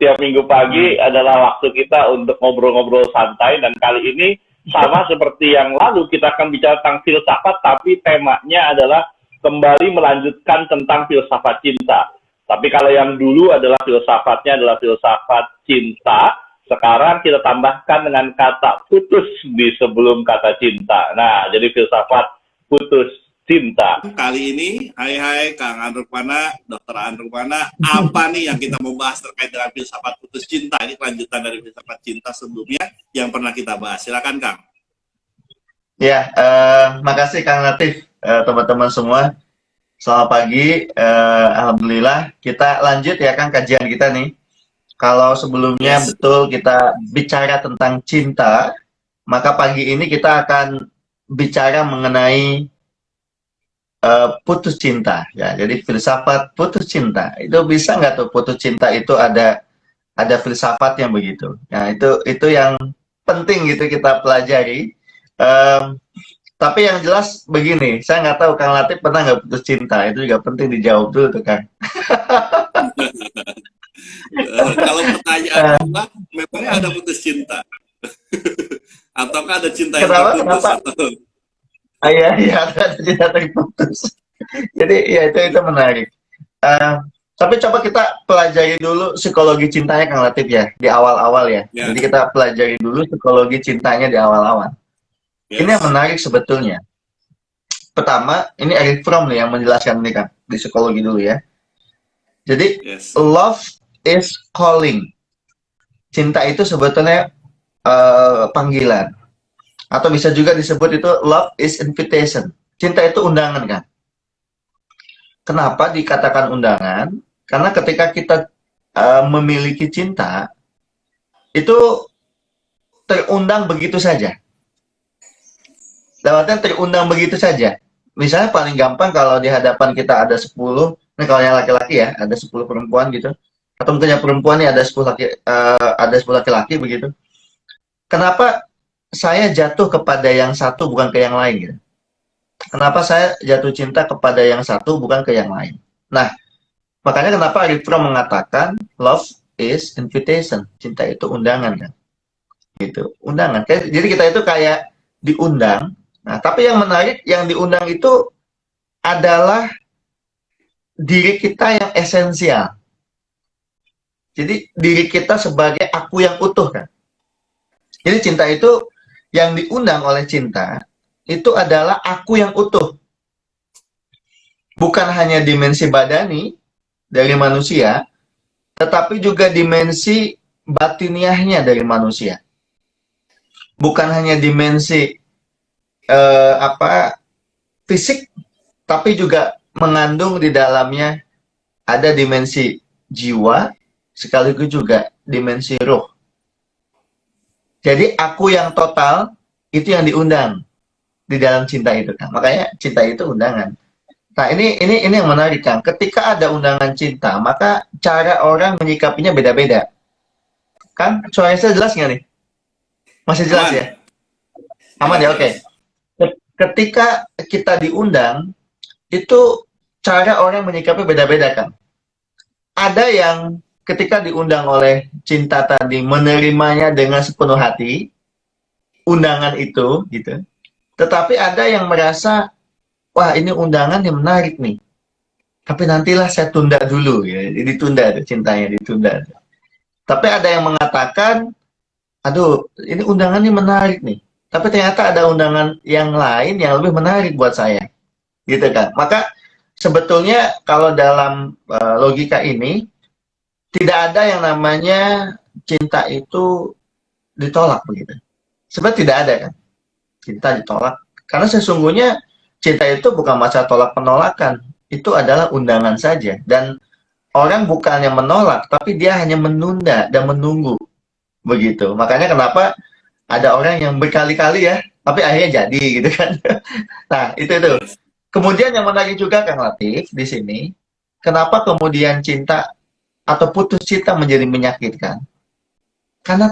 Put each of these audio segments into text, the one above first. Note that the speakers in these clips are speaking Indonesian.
Tiap minggu pagi adalah waktu kita untuk ngobrol-ngobrol santai, dan kali ini sama seperti yang lalu kita akan bicara tentang filsafat, tapi temanya adalah kembali melanjutkan tentang filsafat cinta. Tapi kalau yang dulu adalah filsafatnya adalah filsafat cinta, sekarang kita tambahkan dengan kata putus di sebelum kata cinta. Nah, jadi filsafat putus cinta. Kali ini, hai Kang Andrukmana, Dr. Andrukmana, apa nih yang kita mau bahas terkait dengan filsafat putus cinta? Ini kelanjutan dari filsafat cinta sebelumnya yang pernah kita bahas. Silakan Kang. Ya, makasih Kang Latif, teman-teman semua. Selamat pagi, Alhamdulillah. Kita lanjut ya Kang kajian kita nih. Kalau sebelumnya betul kita bicara tentang cinta, maka pagi ini kita akan bicara mengenai putus cinta ya. Jadi filsafat putus cinta itu bisa nggak tuh, putus cinta itu ada filsafat yang begitu. Nah itu yang penting gitu kita pelajari. Tapi yang jelas begini, saya nggak tahu Kang Latif pernah nggak putus cinta, itu juga penting dijawab dulu tuh Kang. Kalau pertanyaan apa, memangnya ada putus cinta? Ataukah ada cinta yang terputus? Iya, ada cinta terputus. Jadi ya itu menarik. Tapi coba kita pelajari dulu psikologi cintanya Kang Latif ya, di awal-awal ya. Jadi kita pelajari dulu psikologi cintanya di awal-awal. Ini yang menarik sebetulnya. Pertama, ini Erich Fromm nih yang menjelaskan ini Kang, di psikologi dulu ya. Jadi, love is calling. Cinta itu sebetulnya panggilan. Atau bisa juga disebut itu love is invitation. Cinta itu undangan kan. Kenapa dikatakan undangan? Karena ketika kita memiliki cinta, itu terundang begitu saja. Dapatnya terundang begitu saja. Misalnya paling gampang kalau di hadapan kita ada 10, nah kalau yang laki-laki ya, ada 10 perempuan gitu. Atau mungkin yang perempuan nih ada 10 laki-laki begitu. Kenapa saya jatuh kepada yang satu bukan ke yang lain gitu? Kenapa saya jatuh cinta kepada yang satu bukan ke yang lain? Nah, makanya kenapa Erich Fromm mengatakan love is invitation. Cinta itu undangan kan. Gitu, undangan. Jadi kita itu kayak diundang. Nah, tapi yang menarik, yang diundang itu adalah diri kita yang esensial. Jadi diri kita sebagai aku yang utuh kan. Jadi cinta itu yang diundang oleh cinta itu adalah aku yang utuh. Bukan hanya dimensi badani dari manusia, tetapi juga dimensi batiniahnya dari manusia. Bukan hanya dimensi fisik, tapi juga mengandung di dalamnya ada dimensi jiwa, sekaligus juga dimensi roh. Jadi aku yang total itu yang diundang di dalam cinta itu kan. Makanya cinta itu undangan. Nah ini yang menarik kan. Ketika ada undangan cinta, maka cara orang menyikapinya beda-beda. Kan suara saya jelas nggak nih? Masih jelas ya? Aman ya, oke. Ketika kita diundang, itu cara orang menyikapi beda-beda kan. Ada yang ketika diundang oleh cinta tadi menerimanya dengan sepenuh hati, undangan itu gitu. Tetapi ada yang merasa, wah ini undangan yang menarik nih. Tapi nantilah saya tunda dulu ya. Ditunda cintanya, ditunda. Tapi ada yang mengatakan, aduh ini undangan ini menarik nih. Tapi ternyata ada undangan yang lain yang lebih menarik buat saya. Gitu kan. Maka sebetulnya kalau dalam logika ini, tidak ada yang namanya cinta itu ditolak begitu. Sebenarnya tidak ada kan. Cinta ditolak. Karena sesungguhnya cinta itu bukan masalah tolak penolakan. Itu adalah undangan saja. Dan orang bukan yang menolak, tapi dia hanya menunda dan menunggu. Begitu. Makanya kenapa ada orang yang berkali-kali ya, tapi akhirnya jadi gitu kan. Nah, itu. Kemudian yang menarik juga Kang Latif di sini, kenapa kemudian cinta atau putus cinta menjadi menyakitkan? Karena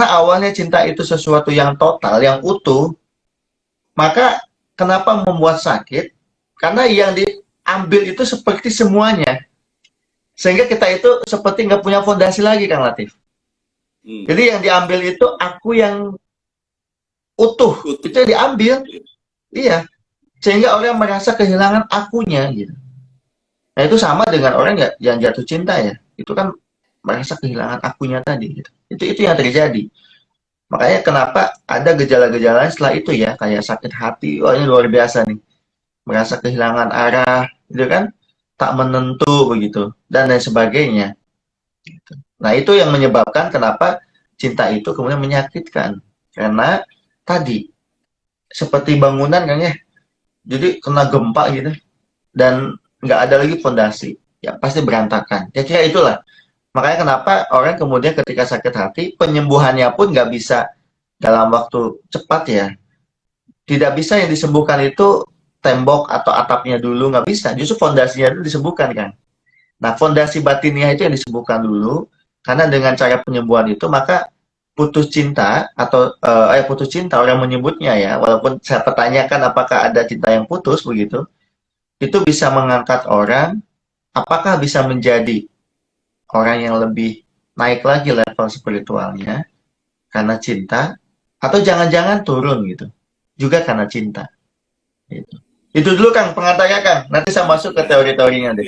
awalnya cinta itu sesuatu yang total, yang utuh, maka kenapa membuat sakit? Karena yang diambil itu seperti semuanya. Sehingga kita itu seperti nggak punya fondasi lagi, Kang Latif. Jadi yang diambil itu aku yang utuh, itu yang diambil. Iya. Sehingga orang merasa kehilangan akunya gitu. Nah, itu sama dengan orang yang jatuh cinta ya. Itu kan merasa kehilangan akunya tadi gitu. Itu yang terjadi. Makanya kenapa ada gejala-gejala setelah itu ya, kayak sakit hati. Wah, ini luar biasa nih. Merasa kehilangan arah, gitu kan? Tak menentu begitu dan lain sebagainya. Nah, itu yang menyebabkan kenapa cinta itu kemudian menyakitkan. Karena tadi seperti bangunan kan ya. Jadi kena gempa gitu dan nggak ada lagi fondasi. Ya pasti berantakan. Ya kira itulah. Makanya kenapa orang kemudian ketika sakit hati penyembuhannya pun nggak bisa dalam waktu cepat ya. Tidak bisa yang disembuhkan itu tembok atau atapnya dulu, nggak bisa. Justru fondasinya itu disembuhkan kan. Nah, fondasi batinnya itu yang disembuhkan dulu, karena dengan cara penyembuhan itu maka putus cinta atau putus cinta orang menyebutnya ya, walaupun saya pertanyakan apakah ada cinta yang putus begitu, itu bisa mengangkat orang, apakah bisa menjadi orang yang lebih naik lagi level spiritualnya karena cinta, atau jangan-jangan turun gitu, juga karena cinta. Gitu. Itu dulu Kang pengantarnya Kang. Nanti saya masuk ke teori-teorinya deh.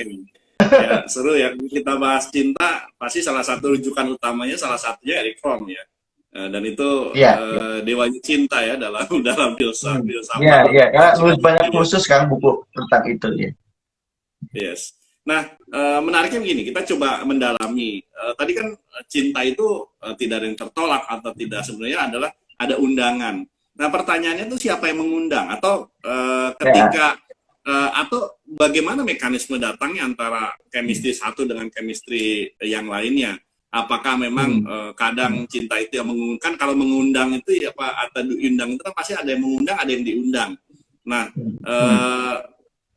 Ya, seru ya. Kita bahas cinta, pasti salah satu rujukan utamanya salah satunya Erich Fromm ya. Dan itu dewa cinta ya dalam filsafat. Iya. Karena nulis banyak khusus Kang buku tentang itu ya. Yes. Nah, menariknya begini, kita coba mendalami. Tadi kan cinta itu tidak ada yang tertolak atau tidak, sebenarnya adalah ada undangan. Nah, pertanyaannya itu siapa yang mengundang atau ketika atau bagaimana mekanisme datangnya antara chemistry satu dengan chemistry yang lainnya? Apakah memang kadang cinta itu yang mengundang? Kalau mengundang itu ya Pak, atau diundang itu kan pasti ada yang mengundang, ada yang diundang. Nah,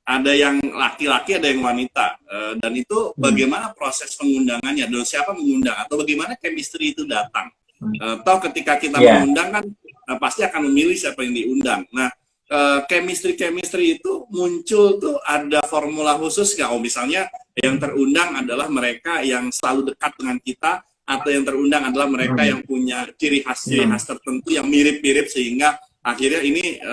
ada yang laki-laki, ada yang wanita, dan itu bagaimana proses pengundangannya? Dan siapa mengundang? Atau bagaimana chemistry itu datang? Toh ketika kita mengundang kan pasti akan memilih siapa yang diundang. Nah, chemistry itu muncul tuh ada formula khusus nggak? Oh, misalnya yang terundang adalah mereka yang selalu dekat dengan kita, atau yang terundang adalah mereka yang punya ciri khas tertentu yang mirip-mirip sehingga akhirnya ini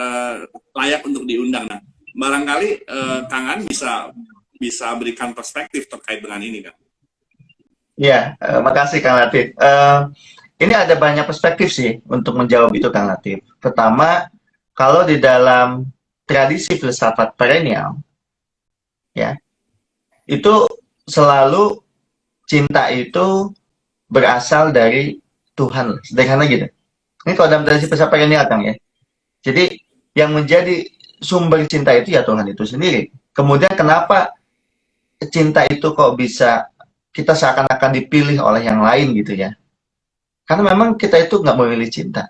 layak untuk diundang. Nah, barangkali Kang An bisa berikan perspektif terkait dengan ini kan? Iya, makasih Kang Latif. Ini ada banyak perspektif sih untuk menjawab itu Kang Latif. Pertama, kalau di dalam tradisi filsafat perennial, ya, itu selalu cinta itu berasal dari Tuhan, sederhana gitu. Ini kalau dalam tradisi filsafat perennial Kang ya. Jadi yang menjadi sumber cinta itu ya Tuhan itu sendiri. Kemudian kenapa cinta itu kok bisa kita seakan-akan dipilih oleh yang lain gitu ya? Karena memang kita itu nggak memilih cinta.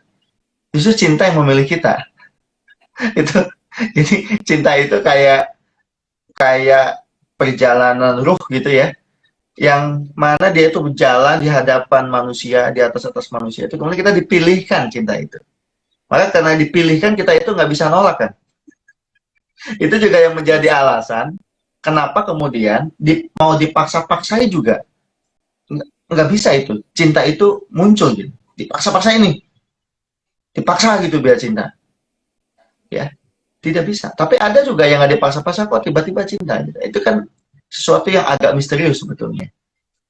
Justru cinta yang memilih kita. Itu, jadi cinta itu kayak perjalanan ruh gitu ya. Yang mana dia itu berjalan di hadapan manusia, di atas manusia itu. Kemudian kita dipilihkan cinta itu. Maka karena dipilihkan kita itu nggak bisa nolak kan. Itu juga yang menjadi alasan kenapa kemudian mau dipaksa-paksai juga. Nggak bisa itu. Cinta itu muncul gitu. Dipaksa-paksa ini. Dipaksa gitu biar cinta. Ya. Tidak bisa. Tapi ada juga yang nggak dipaksa-paksa kok tiba-tiba cinta. Gitu. Itu kan sesuatu yang agak misterius sebetulnya.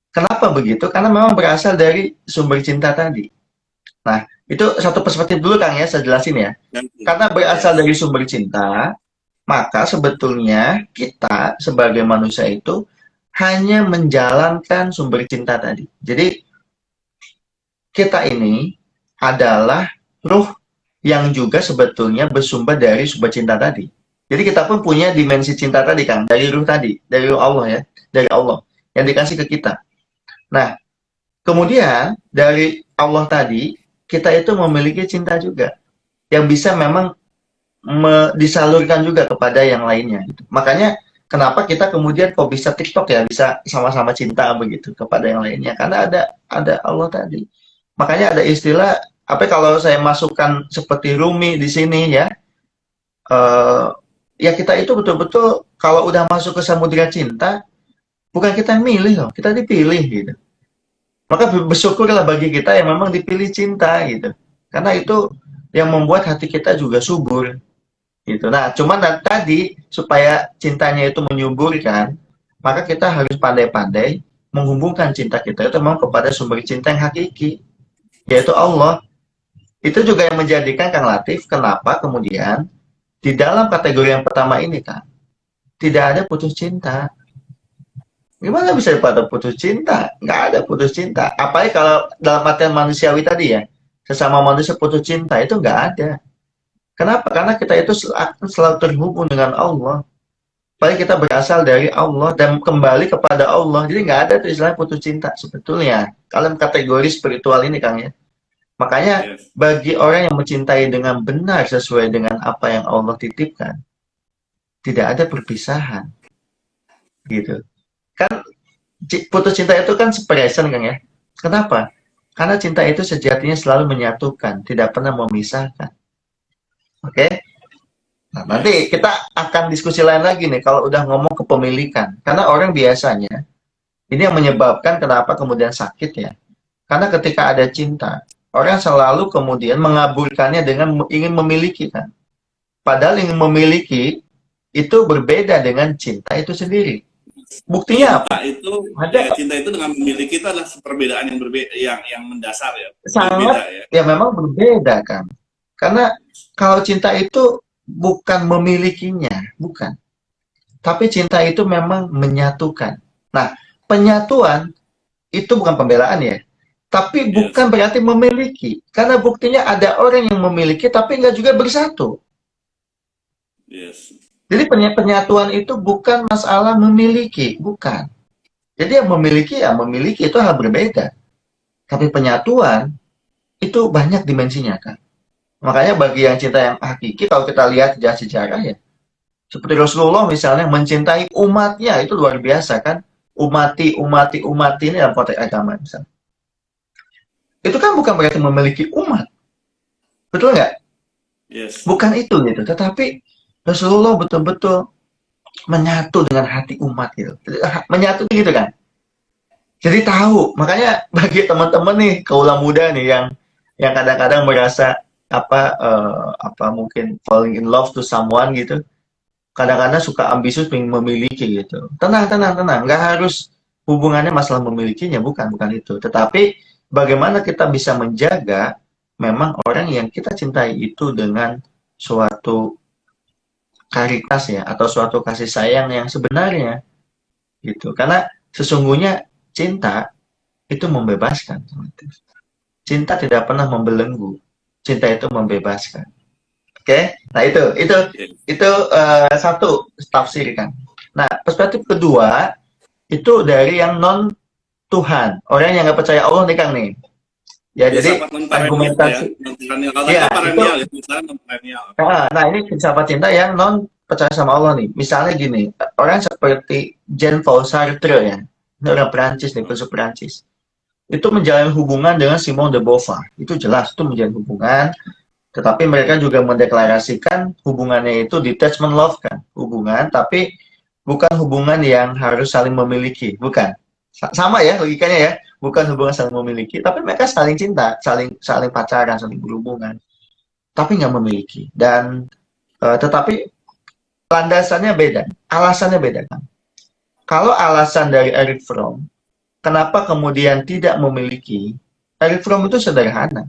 Kenapa begitu? Karena memang berasal dari sumber cinta tadi. Nah, itu satu perspektif dulu Kang ya, saya jelasin ya. Karena berasal dari sumber cinta, maka sebetulnya kita sebagai manusia itu hanya menjalankan sumber cinta tadi. Jadi kita ini adalah ruh yang juga sebetulnya bersumber dari sumber cinta tadi. Jadi kita pun punya dimensi cinta tadi Kang, dari ruh tadi, dari ruh Allah ya, dari Allah yang dikasih ke kita. Nah, kemudian dari Allah tadi kita itu memiliki cinta juga yang bisa memang disalurkan juga kepada yang lainnya. Gitu. Makanya kenapa kita kemudian kok bisa TikTok ya, bisa sama-sama cinta begitu kepada yang lainnya, karena ada Allah tadi. Makanya ada istilah apa kalau saya masukkan seperti Rumi di sini ya, ya kita itu betul-betul kalau udah masuk ke samudera cinta, Bukan kita yang milih loh, kita dipilih gitu. Maka bersyukurlah bagi kita yang memang dipilih cinta gitu. Karena itu yang membuat hati kita juga subur gitu. Nah, cuman tadi supaya cintanya itu menyuburkan, maka kita harus pandai-pandai menghubungkan cinta kita itu memang kepada sumber cinta yang hakiki, yaitu Allah. Itu juga yang menjadikan Kang Latif kenapa kemudian di dalam kategori yang pertama ini kan tidak ada putus cinta. Gimana bisa pada putus cinta? Nggak ada putus cinta. Apalagi kalau dalam artian manusiawi tadi ya, sesama manusia putus cinta itu nggak ada. Kenapa? Karena kita itu akan selalu terhubung dengan Allah. Apalagi kita berasal dari Allah dan kembali kepada Allah. Jadi nggak ada tuh istilah putus cinta sebetulnya. Dalam kategori spiritual ini Kang ya. Makanya Yes. bagi orang yang mencintai dengan benar sesuai dengan apa yang Allah titipkan, tidak ada perpisahan. Gitu. Kan putus cinta itu kan separation Kang ya. Kenapa? Karena cinta itu sejatinya selalu menyatukan, tidak pernah memisahkan. Oke? Nah, nanti kita akan diskusi lain lagi nih kalau udah ngomong kepemilikan. Karena orang biasanya ini yang menyebabkan kenapa kemudian sakit ya. Karena ketika ada cinta, orang selalu kemudian mengaburkannya dengan ingin memiliki kan. Padahal ingin memiliki itu berbeda dengan cinta itu sendiri. Buktinya apa? Cinta itu, Ada cinta itu dengan memiliki itu adalah perbedaan yang berbeda, yang mendasar ya, sangat berbeda ya. ya memang berbeda kan. Karena kalau cinta itu bukan memilikinya, bukan. Tapi cinta itu memang menyatukan. Nah, penyatuan itu bukan pembelaan ya. Tapi bukan Yes. berarti memiliki. Karena buktinya ada orang yang memiliki tapi nggak juga bersatu. Yes. Jadi penyatuan itu bukan masalah memiliki, bukan. Jadi yang memiliki itu hal berbeda. Tapi penyatuan itu banyak dimensinya kan. Makanya bagi yang cinta yang hakiki, kalau kita lihat sejarah ya, seperti Rasulullah misalnya mencintai umatnya itu luar biasa kan. Umati ini dalam konteks agama misalnya. Itu kan bukan berarti memiliki umat. Betul nggak? Yes. Bukan itu gitu. Tetapi Rasulullah betul-betul menyatu dengan hati umat gitu. Menyatu gitu kan. Jadi tahu. Makanya bagi teman-teman nih, kaula muda nih yang kadang-kadang merasa apa mungkin falling in love to someone gitu. Kadang-kadang suka ambisius pengen memiliki gitu. Tenang. Nggak harus hubungannya masalah memilikinya, bukan itu. Tetapi bagaimana kita bisa menjaga memang orang yang kita cintai itu dengan suatu karitas ya, atau suatu kasih sayang yang sebenarnya gitu. Karena sesungguhnya cinta itu membebaskan. Cinta tidak pernah membelenggu. Cinta itu membebaskan. Oke? Nah itu satu tafsir kan. Nah, perspektif kedua itu dari yang non Tuhan, orang yang nggak percaya Allah nih Kang nih. Ya, jadi Filsafat non-perennial ya, argumentasi non-perennial. Kalau ya tadi itu perennial ya, misalnya non-perennial. nah ini filsafat cinta yang non percaya sama Allah nih. Misalnya gini, orang seperti Jean-Paul Sartre ya, ini orang Perancis nih, filsuf Perancis. Itu menjalin hubungan dengan Simone de Beauvoir. Itu jelas itu menjalin hubungan, tetapi mereka juga mendeklarasikan hubungannya itu detachment love kan, hubungan tapi bukan hubungan yang harus saling memiliki, bukan. Sama ya logikanya ya, bukan hubungan saling memiliki, tapi mereka saling cinta, saling pacaran, saling berhubungan, tapi nggak memiliki. Dan tetapi landasannya beda, alasannya beda kan. Kalau alasan dari Erich Fromm, kenapa kemudian tidak memiliki? Erich Fromm itu sederhana,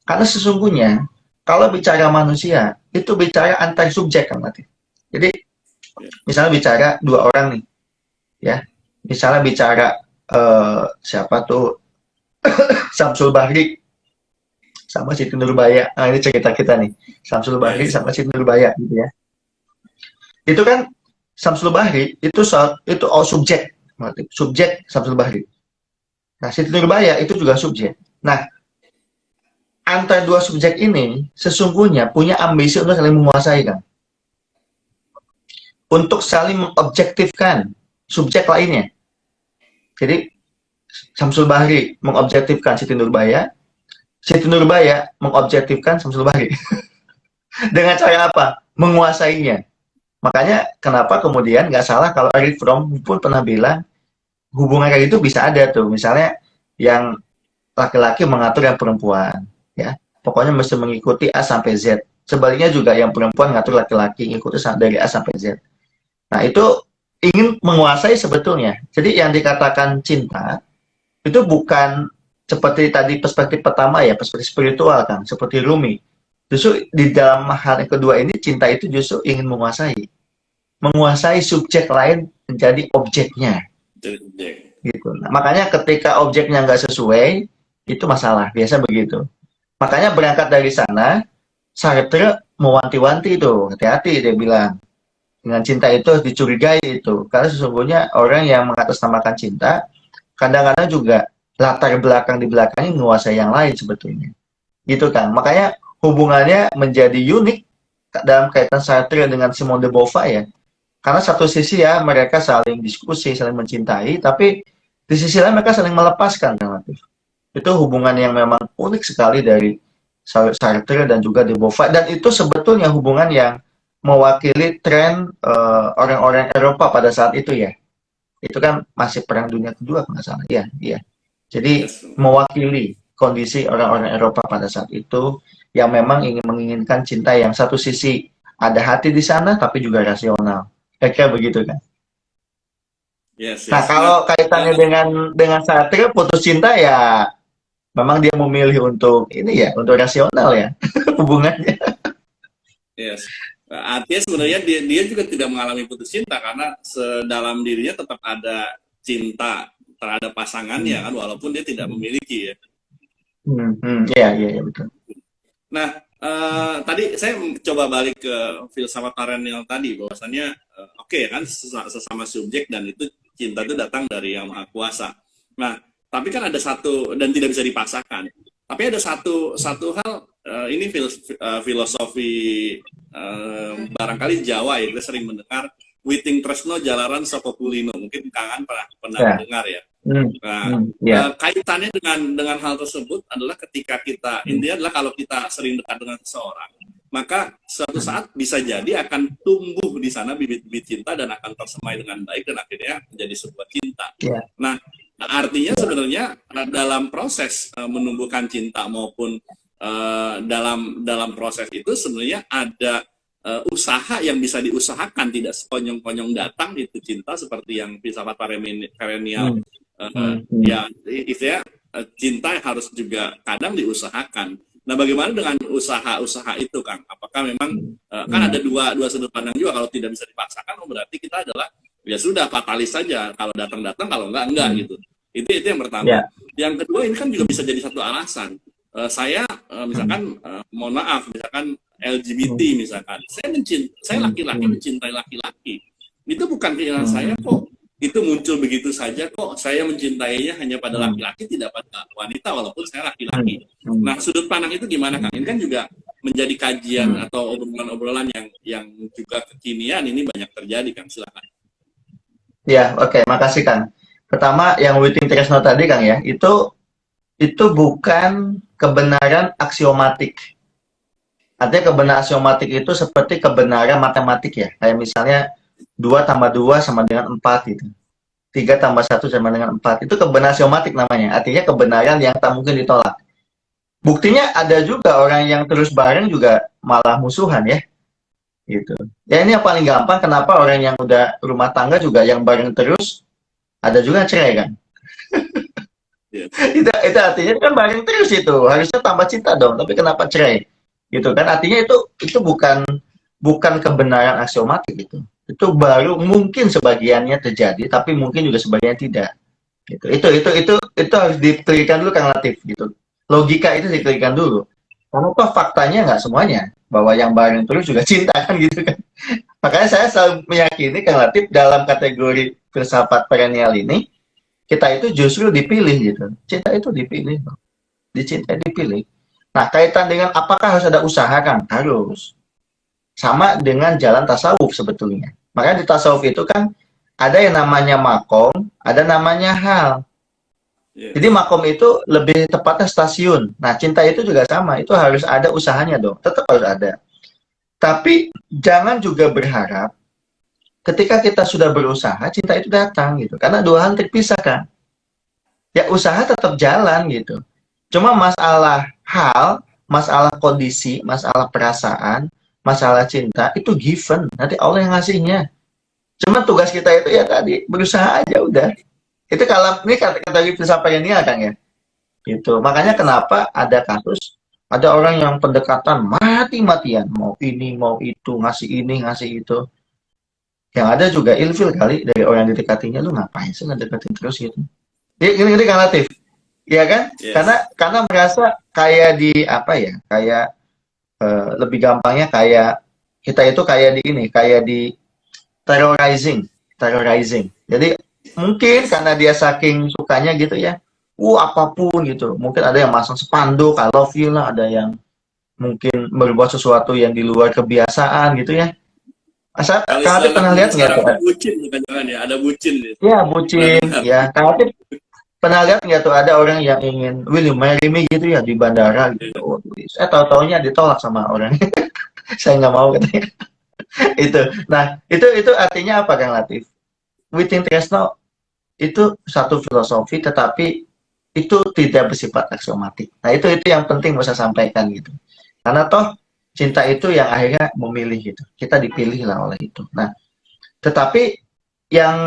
karena sesungguhnya kalau bicara manusia itu bicara antar subjek kan Mati. Jadi misalnya bicara dua orang nih, ya, misalnya bicara siapa tuh Samsul Bahri sama Siti Nurbaya. Nah ini cerita kita nih, Samsul Bahri sama Siti Nurbaya gitu ya. Itu kan Samsul Bahri itu all subjek, subjek Samsul Bahri. Nah Siti Nurbaya itu juga subjek. Nah antara dua subjek ini sesungguhnya punya ambisi untuk saling menguasai kan, untuk saling mengobjektifkan subjek lainnya. Jadi Samsul Bahri mengobjektifkan Siti Nurbaya mengobjektifkan Samsul Bahri. Dengan cara apa? Menguasainya. Makanya kenapa kemudian nggak salah kalau Erich Fromm pun pernah bilang hubungan kayak gitu bisa ada tuh. Misalnya yang laki-laki mengatur yang perempuan, ya. Pokoknya mesti mengikuti A sampai Z. Sebaliknya juga yang perempuan ngatur laki-laki, ngikuti dari A sampai Z. Nah, itu ingin menguasai sebetulnya. Jadi yang dikatakan cinta, itu bukan seperti tadi perspektif pertama ya, perspektif spiritual kan, seperti Rumi. Justru di dalam hal yang kedua ini, cinta itu justru ingin menguasai. Menguasai subjek lain menjadi objeknya. Gitu. Nah, makanya ketika objeknya nggak sesuai, itu masalah. Biasa begitu. Makanya berangkat dari sana, Sartre mewanti-wanti itu, hati-hati dia bilang. Dengan cinta itu harus dicurigai itu. Karena sesungguhnya orang yang mengatasnamakan cinta, kadang-kadang juga latar belakang di belakangnya menguasai yang lain sebetulnya. Gitu kan. Makanya hubungannya menjadi unik dalam kaitan Sartre dengan Simone de Beauvoir ya. Karena satu sisi ya mereka saling diskusi, saling mencintai, tapi di sisi lain mereka saling melepaskan relatif. Itu hubungan yang memang unik sekali dari Sartre dan juga de Beauvoir. Dan itu sebetulnya hubungan yang mewakili tren orang-orang Eropa pada saat itu ya. Itu kan masih Perang Dunia Kedua kalau nggak salah. Iya, iya. Jadi mewakili kondisi orang-orang Eropa pada saat itu yang memang ingin menginginkan cinta yang satu sisi ada hati di sana tapi juga rasional. Kayak begitu kan. Yes, Nah, kalau kaitannya dengan Sartre putus cinta ya memang dia memilih untuk ini ya, untuk rasional ya hubungannya. Yes. Artinya sebenarnya dia juga tidak mengalami putus cinta karena dalam dirinya tetap ada cinta terhadap pasangannya kan walaupun dia tidak memiliki ya. Iya betul. Nah, tadi saya coba balik ke filsafat perennial tadi bahwasannya oke, kan sesama subjek dan itu cinta itu datang dari Yang Maha Kuasa. Nah, tapi kan ada satu dan tidak bisa dipaksakan. Tapi ada satu hal ini filosofi barangkali Jawa ya, kita sering mendengar Witing Tresno Jalaran Soko Kulino. Mungkin Kangen pernah mendengar ya. Kaitannya dengan hal tersebut adalah ketika kita intinya adalah kalau kita sering dekat dengan seseorang, maka suatu saat bisa jadi akan tumbuh di sana bibit-bibit cinta dan akan tersemai dengan baik dan akhirnya menjadi sebuah cinta. Nah, artinya sebenarnya dalam proses menumbuhkan cinta maupun dalam proses itu sebenarnya ada usaha yang bisa diusahakan, tidak sekonyong-konyong datang itu cinta seperti yang filsafat perennial ya istilahnya cinta harus juga kadang diusahakan. Nah, bagaimana dengan usaha-usaha itu, Kang? Apakah memang kan ada dua sudut pandang juga, kalau tidak bisa dipaksakan berarti kita adalah ya sudah fatalis saja, kalau datang kalau enggak gitu. Itu yang pertama. Yang kedua ini kan juga bisa jadi satu alasan. Saya misalkan mohon maaf misalkan LGBT misalkan. Saya laki-laki mencintai laki-laki. Itu bukan keinginan saya kok. Itu muncul begitu saja kok. Saya mencintainya hanya pada laki-laki, tidak pada wanita walaupun saya laki-laki. Nah, sudut pandang itu gimana, Kang? Ini kan juga menjadi kajian atau obrolan-obrolan yang juga kekinian ini banyak terjadi, Kang. Silakan. Ya, oke, makasih, Kang. Pertama, yang Witing Tresno tadi, Kang ya, itu bukan kebenaran aksiomatik. Artinya kebenaran aksiomatik itu seperti kebenaran matematik ya. Kayak misalnya 2 tambah 2 sama dengan 4 gitu. 3 tambah 1 sama dengan 4. Itu kebenaran aksiomatik namanya. Artinya kebenaran yang tak mungkin ditolak. Buktinya ada juga orang yang terus bareng juga malah musuhan ya. Gitu. Ya ini yang paling gampang, kenapa orang yang udah rumah tangga juga yang bareng terus ada juga yang cerai kan. Itu artinya kan bareng terus itu. Harusnya tambah cinta dong, tapi kenapa cerai? Gitu kan. Artinya itu bukan kebenaran aksiomatik itu. Itu baru mungkin sebagiannya terjadi, tapi mungkin juga sebagian tidak. Gitu. Itu harus dipikirkan dulu, Kang Latif. Gitu. Logika itu dipikirkan dulu. Karena toh faktanya nggak semuanya bahwa yang bareng terus juga cinta kan gitu kan. Makanya saya selalu meyakini, Kang Latif, dalam kategori filsafat perennial ini kita itu justru dipilih gitu. Cinta itu dipilih, dicintai dipilih. Nah, kaitan dengan apakah harus ada usaha, kan? Harus. Sama dengan jalan tasawuf sebetulnya. Makanya di tasawuf itu kan ada yang namanya makom, ada namanya hal. Jadi makom itu lebih tepatnya stasiun. Nah, cinta itu juga sama, itu harus ada usahanya dong, tetap harus ada. Tapi jangan juga berharap ketika kita sudah berusaha, cinta itu datang gitu. Karena dua hal terpisah kan. Ya usaha tetap jalan gitu. Cuma masalah hal, masalah kondisi, masalah perasaan, masalah cinta itu given. Nanti Allah yang ngasihnya. Cuma tugas kita itu ya tadi berusaha aja udah. Itu kalau ini kata filsafat ini kan ya. Gitu. Makanya kenapa ada kasus ada orang yang pendekatan mati-matian, mau ini, mau itu, ngasih ini, ngasih itu. Yang ada juga ilfil kali dari orang yang didekatinya, lu ngapain sih ngedekatin terus gitu. Ini kan Latif. Iya kan? Yes. Karena merasa kayak di apa ya? Kayak lebih gampangnya kayak kita itu kayak di ini, kayak di terrorizing. Jadi mungkin karena dia saking sukanya gitu ya, apapun gitu. Mungkin ada yang masang spanduk, I love you lah, ada yang mungkin berbuat sesuatu yang di luar kebiasaan gitu ya. Asal kalian pernah lihat nggak tuh? Bucin, jangan ya, ada bucin. Ya bucin, ya. Kalian pernah lihat nggak tuh ada orang yang ingin will you marry me gitu ya di bandara gitu. Tahu-taunya ditolak sama orang. Saya nggak mau katanya. Itu. Nah, itu artinya apa Kang Latif? Within Tresno itu satu filosofi tetapi itu tidak bersifat aksiomatik. Nah, itu yang penting mau saya sampaikan gitu. Karena toh cinta itu yang akhirnya memilih gitu. Kita dipilih lah oleh itu. Nah, tetapi yang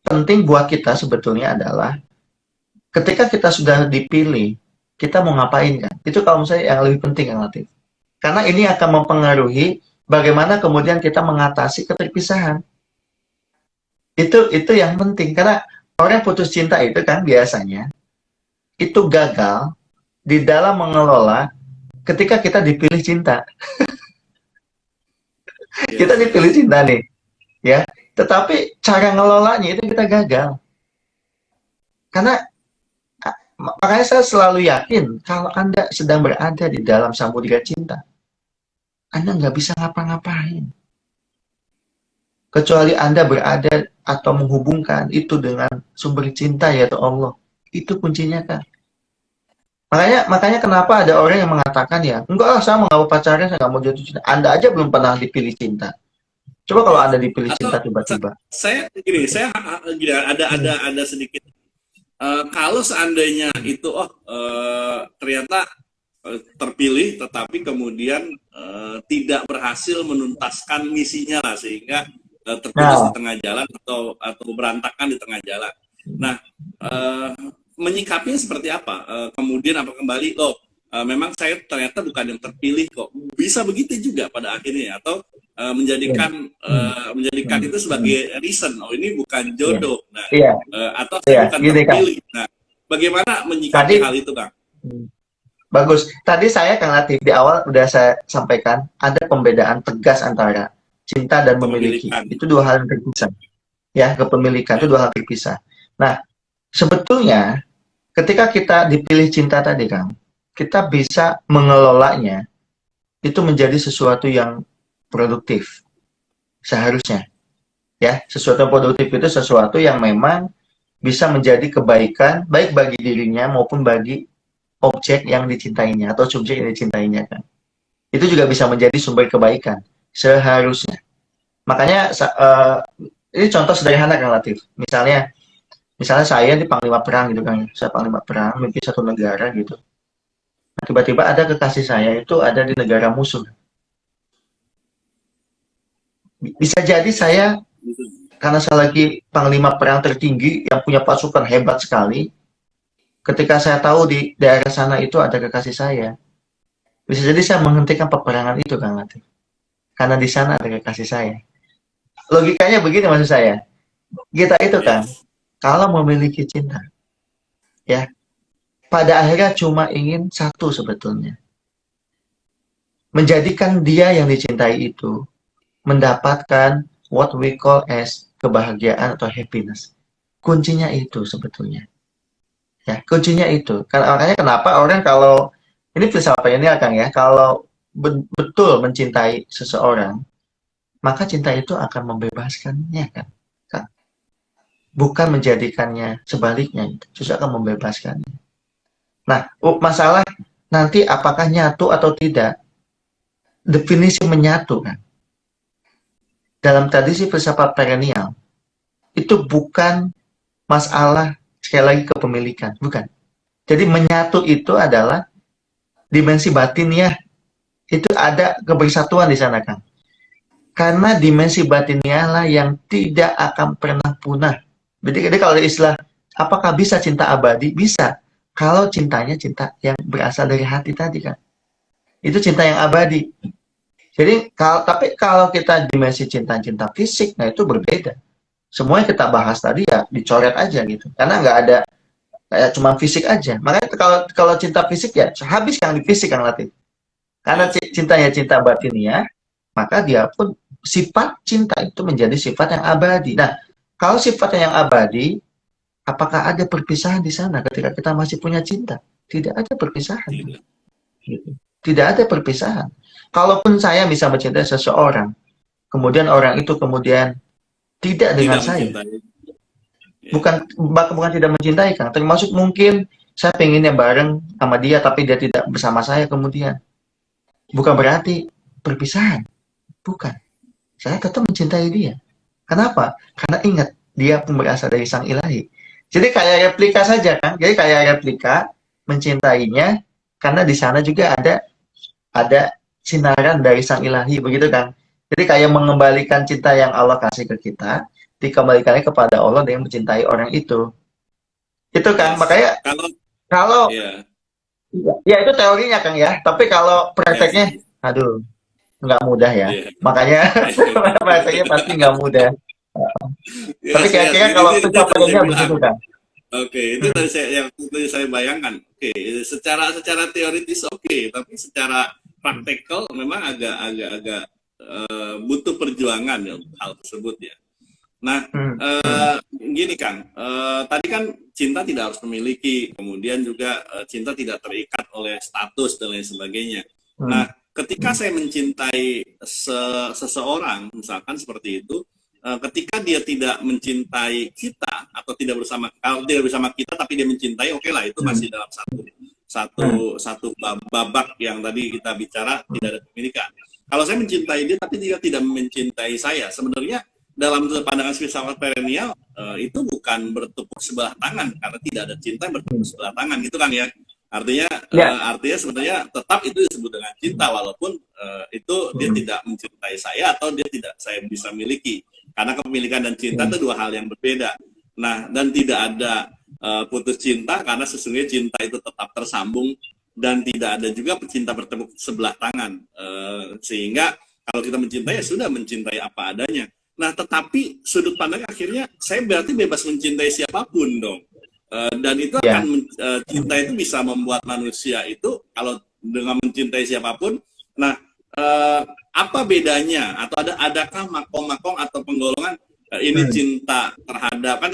penting buat kita sebetulnya adalah ketika kita sudah dipilih, kita mau ngapain kan? Itu kalau menurut saya yang lebih penting Kang Latif. Karena ini akan mempengaruhi bagaimana kemudian kita mengatasi keterpisahan. Itu yang penting. Karena orang putus cinta itu kan biasanya itu gagal di dalam mengelola ketika kita dipilih cinta. Kita dipilih cinta nih. Ya, tetapi cara ngelolanya itu kita gagal. Karena makanya saya selalu yakin kalau Anda sedang berada di dalam samudera cinta, Anda nggak bisa ngapa-ngapain. Kecuali Anda berada atau menghubungkan itu dengan sumber cinta yaitu Allah. Itu kuncinya kan. Makanya kenapa ada orang yang mengatakan ya, enggak lah saya nggak mau pacaran, saya nggak mau jatuh cinta. Anda aja belum pernah dipilih cinta. Coba kalau Anda dipilih cinta tiba-tiba. Saya ada sedikit. Kalau seandainya itu ternyata terpilih, tetapi kemudian tidak berhasil menuntaskan misinya lah, sehingga terputus di tengah jalan atau berantakan di tengah jalan. Nah, menyikapinya seperti apa? Kemudian apa kembali memang saya ternyata bukan yang terpilih kok. Bisa begitu juga pada akhirnya, atau menjadikan itu sebagai reason. Ini bukan jodoh. Nah, atau saya bukan terpilih. Nah, bagaimana menyikapi hal itu, Kang? Bagus. Tadi saya Kang Latif di awal udah saya sampaikan ada pembedaan tegas antara cinta dan memiliki. Itu dua hal yang terpisah. Ya, kepemilikan itu dua hal terpisah. Nah, sebetulnya ketika kita dipilih cinta tadi, Kang, kita bisa mengelolanya itu menjadi sesuatu yang produktif. Seharusnya. Ya, sesuatu yang produktif itu sesuatu yang memang bisa menjadi kebaikan baik bagi dirinya maupun bagi objek yang dicintainya atau subjek yang dicintainya kan. Itu juga bisa menjadi sumber kebaikan seharusnya. Makanya ini contoh sederhana Kang Latif. Misalnya saya di panglima perang gitu kan. Saya panglima perang memimpin satu negara gitu. Nah, tiba-tiba ada kekasih saya itu ada di negara musuh. Bisa jadi saya karena saya lagi panglima perang tertinggi yang punya pasukan hebat sekali. Ketika saya tahu di daerah sana itu ada kekasih saya, bisa jadi saya menghentikan peperangan itu, Kang Latif. Karena di sana ada kekasih saya. Logikanya begini maksud saya. Kita itu kan, kalau memiliki cinta, ya, pada akhirnya cuma ingin satu sebetulnya. Menjadikan dia yang dicintai itu mendapatkan what we call as kebahagiaan atau happiness. Kuncinya itu sebetulnya. Ya, kuncinya itu. Makanya kenapa orang kalau ini filsafat ini Kang ya, kalau betul mencintai seseorang, maka cinta itu akan membebaskannya kan. Bukan menjadikannya sebaliknya, justru akan membebaskannya. Nah, masalah nanti apakah nyatu atau tidak, definisi menyatu kan. dalam tradisi filsafat perennial itu bukan masalah sekali lagi kepemilikan, bukan. Jadi menyatu itu adalah dimensi batinnya, itu ada kebersatuan di sana, Kang. Karena dimensi batinnya lah yang tidak akan pernah punah. Jadi kalau ada istilah, apakah bisa cinta abadi? Bisa. Kalau cintanya cinta yang berasal dari hati tadi, kan. Itu cinta yang abadi. Jadi, tapi kalau kita dimensi cinta-cinta fisik, nah itu berbeda. Semuanya kita bahas tadi ya dicoret aja gitu. Karena nggak ada kayak cuma fisik aja. Makanya kalau cinta fisik ya habis yang di fisik, Kang Latif. Karena cintanya cinta batinnya, maka dia pun sifat cinta itu menjadi sifat yang abadi. Nah, kalau sifatnya yang abadi, apakah ada perpisahan di sana ketika kita masih punya cinta? Tidak ada perpisahan. Tidak ada perpisahan. Kalaupun saya bisa mencintai seseorang, kemudian orang itu kemudian tidak dengan saya, bukan tidak mencintai, Kang. Termasuk mungkin saya pengennya bareng sama dia, tapi dia tidak bersama saya kemudian. Bukan berarti perpisahan. Bukan. Saya tetap mencintai dia. Kenapa? Karena ingat, dia pun berasal dari Sang Ilahi. Jadi kayak replika saja, kan? Jadi kayak replika mencintainya, karena di sana juga ada sinaran dari Sang Ilahi, begitu, kan? Jadi kayak mengembalikan cinta yang Allah kasih ke kita, dikembalikannya kepada Allah dengan mencintai orang itu. Itu, kan? Makanya kalau ya itu teorinya, Kang, ya. Tapi kalau prakteknya, aduh, nggak mudah ya. Makanya prakteknya pasti nggak mudah. Tapi kira-kira kalau pencapaiannya begitu, kan? Oke, itu tadi saya bayangkan. Oke, secara teoritis oke, tapi secara praktikal memang agak butuh perjuangan ya hal tersebut ya. Nah, gini, Kang, tadi kan cinta tidak harus memiliki, kemudian juga cinta tidak terikat oleh status dan lain sebagainya. Nah, ketika saya mencintai seseorang, misalkan seperti itu, ketika dia tidak mencintai kita atau tidak bersama kita tapi dia mencintai, oke lah, itu masih dalam satu babak yang tadi kita bicara, tidak ada kepemilikan. Kalau saya mencintai dia tapi dia tidak mencintai saya, sebenarnya dalam pandangan filsafat perennial itu bukan bertepuk sebelah tangan, karena tidak ada cinta yang bertepuk sebelah tangan, gitu kan ya. Artinya sebenarnya tetap itu disebut dengan cinta, walaupun itu dia tidak mencintai saya atau dia tidak saya bisa miliki. Karena kepemilikan dan cinta itu dua hal yang berbeda. Nah, dan tidak ada putus cinta, karena sesungguhnya cinta itu tetap tersambung, dan tidak ada juga pecinta bertepuk sebelah tangan. Sehingga kalau kita mencintai, ya sudah mencintai apa adanya. Nah, tetapi sudut pandang akhirnya saya berarti bebas mencintai siapapun dong. Dan itu akan cinta itu bisa membuat manusia itu kalau dengan mencintai siapapun. Nah, apa bedanya, atau adakah makom-makom atau penggolongan ini cinta terhadap, kan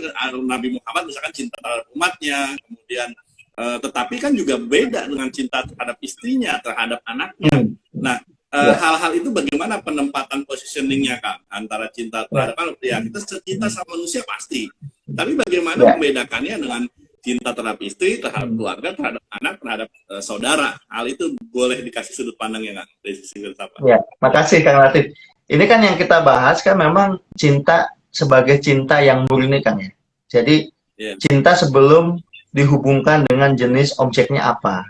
Nabi Muhammad misalkan cinta terhadap umatnya, kemudian tetapi kan juga beda dengan cinta terhadap istrinya, terhadap anaknya. Nah, hal-hal itu bagaimana penempatan positioningnya, Kak, antara cinta terhadap ya kita cinta sama manusia pasti, tapi bagaimana membedakannya dengan cinta terhadap istri, terhadap keluarga, terhadap anak, terhadap saudara. Hal itu boleh dikasih sudut pandangnya, Kang, dari sisi filsafat. Ya, makasih, Kang Latif. Ini kan yang kita bahas kan memang cinta sebagai cinta yang murni, Kang, ya. Jadi cinta sebelum dihubungkan dengan jenis objeknya apa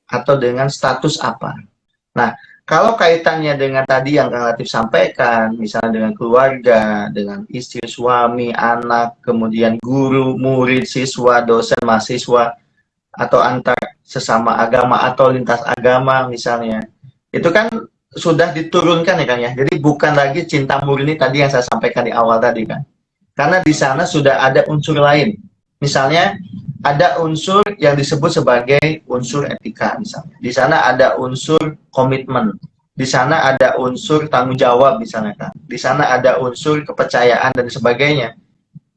atau dengan status apa. Nah, kalau kaitannya dengan tadi yang Kang Latif sampaikan, misalnya dengan keluarga, dengan istri, suami, anak, kemudian guru, murid, siswa, dosen, mahasiswa, atau antar sesama agama atau lintas agama misalnya, itu kan sudah diturunkan, ya, Kang, ya. Jadi bukan lagi cinta murni tadi yang saya sampaikan di awal tadi, kan. Karena di sana sudah ada unsur lain. Misalnya ada unsur yang disebut sebagai unsur etika, misalnya. Di sana ada unsur komitmen. Di sana ada unsur tanggung jawab, misalnya, kan. Di sana ada unsur kepercayaan dan sebagainya.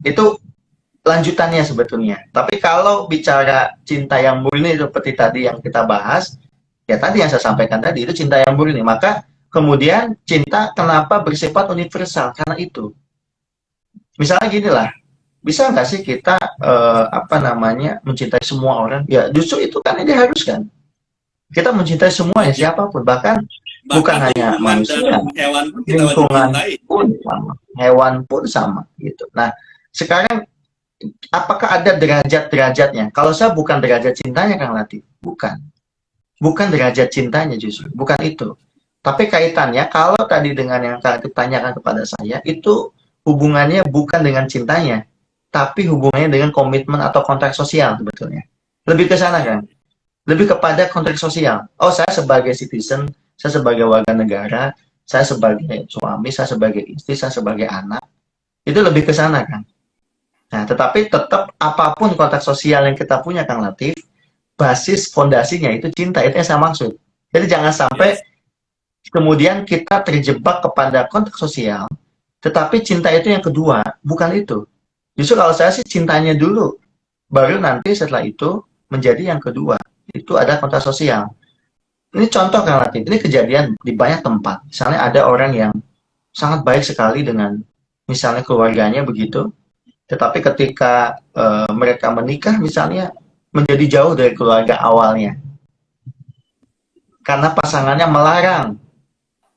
Itu lanjutannya sebetulnya. Tapi kalau bicara cinta yang murni seperti tadi yang kita bahas, ya tadi yang saya sampaikan tadi, itu cinta yang murni. Maka kemudian cinta kenapa bersifat universal? Karena itu. Misalnya gini lah, bisa nggak sih kita mencintai semua orang? Ya justru itu kan yang diharuskan. Kita mencintai semua, ya, siapapun. Bahkan Bukan Bahkan hanya lingkungan dan manusia, hewan pun kita wajib lingkungan cintai. pun sama, hewan pun sama gitu. Nah, sekarang apakah ada derajat-derajatnya? Kalau saya bukan derajat cintanya Kang Latif, bukan. Bukan derajat cintanya justru, bukan itu. Tapi kaitannya kalau tadi dengan yang Kang Latif tanyakan kepada saya, itu hubungannya bukan dengan cintanya, tapi hubungannya dengan komitmen atau kontrak sosial sebetulnya. Lebih ke sana kan? Lebih kepada konteks sosial. Oh, saya sebagai citizen, saya sebagai warga negara, saya sebagai suami, saya sebagai istri, saya sebagai anak, itu lebih ke sana kan. Nah, tetapi tetap apapun konteks sosial yang kita punya, Kang Latif, basis fondasinya itu cinta, itu yang saya maksud. Jadi jangan sampai Yes. kemudian kita terjebak kepada konteks sosial, tetapi cinta itu yang kedua, bukan itu. Justru kalau saya sih cintanya dulu, baru nanti setelah itu menjadi yang kedua. Itu ada konteks sosial. Ini contoh Kang Latif, ini kejadian di banyak tempat. Misalnya ada orang yang sangat baik sekali dengan misalnya keluarganya begitu, tetapi ketika mereka menikah misalnya menjadi jauh dari keluarga awalnya. Karena pasangannya melarang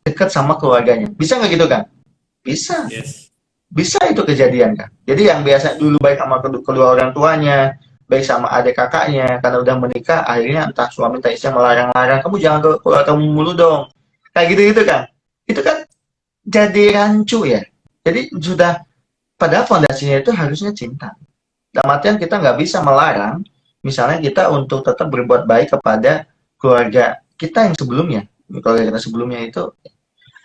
dekat sama keluarganya. Bisa nggak gitu kan? Bisa. Yes. Bisa itu kejadian kan. Jadi yang biasa dulu baik sama kedua orang tuanya, baik sama adik kakaknya, karena udah menikah, akhirnya entah suami entah istri melarang-larang, kamu jangan keluar kamu mulu dong. Kayak gitu-gitu kan. Itu kan jadi rancu ya. Jadi sudah, padahal fondasinya itu harusnya cinta. Dalam artian kita nggak bisa melarang, misalnya kita untuk tetap berbuat baik kepada keluarga kita yang sebelumnya. Keluarga kita sebelumnya itu,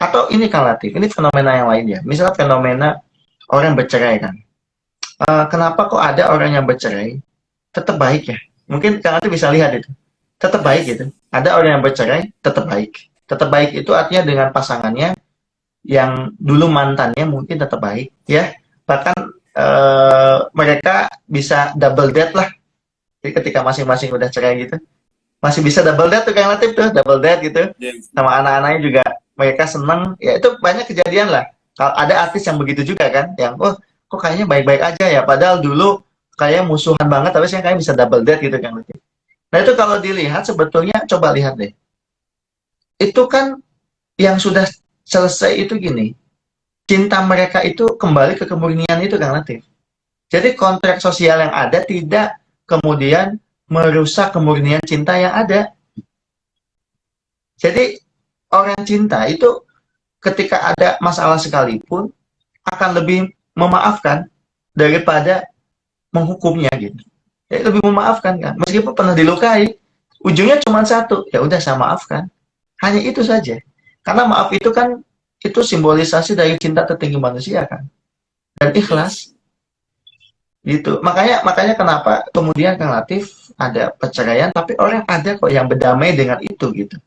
atau ini Kang Latif, ini fenomena yang lain ya. Misalnya fenomena orang bercerai kan. Kenapa kok ada orang yang bercerai tetap baik ya? Mungkin Kang Latif bisa lihat itu. Tetap baik gitu. Ada orang yang bercerai tetap baik. Tetap baik itu artinya dengan pasangannya yang dulu mantannya mungkin tetap baik ya. Bahkan mereka bisa double date lah. Jadi ketika masing-masing udah cerai gitu, masih bisa double date tuh Kang Latif tuh, double date gitu. Yes. Sama anak-anaknya juga mereka seneng. Ya itu banyak kejadian lah. Kalau ada artis yang begitu juga kan, yang kok kayaknya baik-baik aja ya, padahal dulu kayak musuhan banget, tapi sekarang kayak bisa double date gitu kan. Nah itu kalau dilihat sebetulnya, coba lihat deh, itu kan yang sudah selesai itu gini, cinta mereka itu kembali ke kemurnian itu Kang Latif. Jadi kontrak sosial yang ada tidak kemudian merusak kemurnian cinta yang ada. Jadi orang cinta itu ketika ada masalah sekalipun akan lebih memaafkan daripada menghukumnya gitu. Ya, lebih memaafkan kan. Meskipun pernah dilukai, ujungnya cuma satu, ya udah saya maafkan. Hanya itu saja. Karena maaf itu kan itu simbolisasi dari cinta tertinggi manusia kan. Dan ikhlas. Gitu. Makanya kenapa kemudian Kang Latif ada perceraian tapi orang ada kok yang berdamai dengan itu gitu.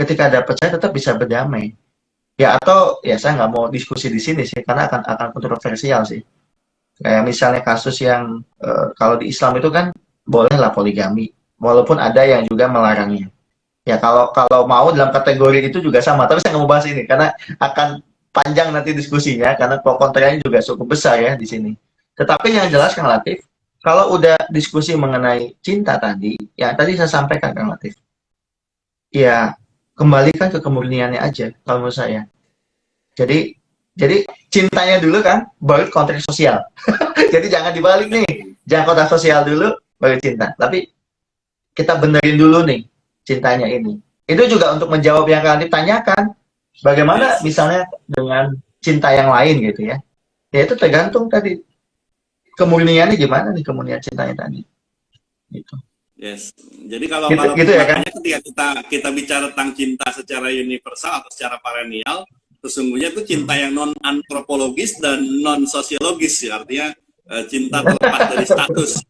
Ketika ada perceraian tetap bisa berdamai. Ya atau ya saya nggak mau diskusi di sini sih karena akan kontroversial sih. Kayak misalnya kasus yang kalau di Islam itu kan bolehlah poligami, walaupun ada yang juga melarangnya. Ya kalau mau dalam kategori itu juga sama, tapi saya nggak mau bahas ini karena akan panjang nanti diskusinya karena pro kontranya juga cukup besar ya di sini. Tetapi yang jelas Kang Latif, kalau udah diskusi mengenai cinta tadi, yang tadi saya sampaikan Kang Latif, ya kembalikan ke kemurniannya aja kalau menurut saya. Jadi cintanya dulu kan, baru konteks sosial. Jadi jangan dibalik nih, jangan konteks sosial dulu, baru cinta. Tapi kita benerin dulu nih cintanya ini. Itu juga untuk menjawab yang kalian ditanyakan. Bagaimana misalnya dengan cinta yang lain gitu ya. Ya itu tergantung tadi. Kemurniannya gimana nih, kemurnian cintanya tadi. Gitu. Yes. Jadi kalau gitu ya, kan? ketika kita bicara tentang cinta secara universal atau secara perennial, sesungguhnya itu cinta yang non antropologis dan non sosiologis ya, artinya cinta terlepas dari status.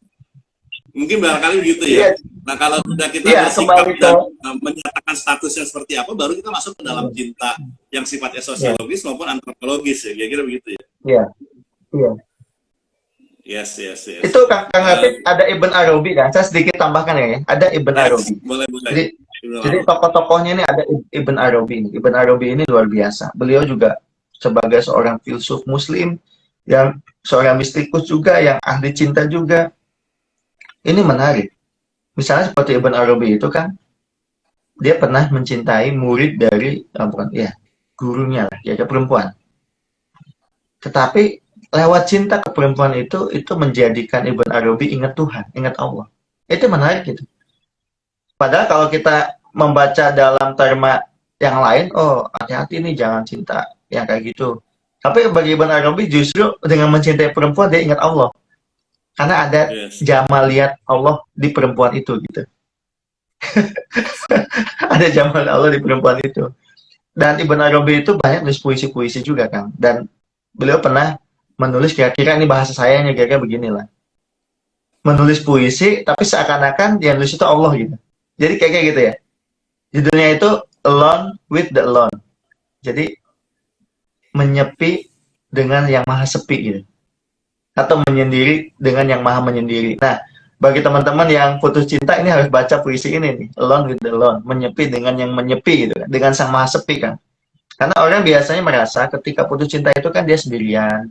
Mungkin barangkali begitu ya. Nah kalau sudah kita bersikap dan menyatakan statusnya seperti apa, baru kita masuk ke dalam cinta yang sifatnya sosiologis maupun antropologis ya, kira-kira begitu ya. Iya. Yes. Itu Kang Latif ada Ibn Arabi kan? Saya sedikit tambahkan ya. Ada Ibn Arabi. Boleh. Jadi tokoh-tokohnya ini ada Ibn Arabi. Ibn Arabi ini luar biasa. Beliau juga sebagai seorang filsuf Muslim, yang seorang mistikus juga, yang ahli cinta juga. Ini menarik. Misalnya seperti Ibn Arabi itu kan, dia pernah mencintai murid dari bukan ya gurunya lah, ya perempuan. Tetapi lewat cinta ke perempuan itu menjadikan Ibn Arabi ingat Tuhan, ingat Allah. Itu menarik itu. Padahal kalau kita membaca dalam terma yang lain, oh hati-hati nih jangan cinta yang kayak gitu. Tapi bagi Ibn Arabi justru dengan mencintai perempuan dia ingat Allah. Karena ada Yes. jamaliat Allah di perempuan itu gitu. Ada jamal Allah di perempuan itu. Dan Ibn Arabi itu banyak nulis puisi-puisi juga kan. Dan beliau pernah menulis kira-kira ini bahasa sayanya kira-kira beginilah. Menulis puisi tapi seakan-akan yang nulis itu Allah gitu. Jadi kayak gitu ya. Judulnya itu Alone with the Alone. Jadi menyepi dengan yang maha sepi gitu. Atau menyendiri dengan yang maha menyendiri. Nah, bagi teman-teman yang putus cinta ini harus baca puisi ini nih, Alone with the Alone, menyepi dengan yang menyepi gitu kan, dengan sang maha sepi kan. Karena orang biasanya merasa ketika putus cinta itu kan dia sendirian,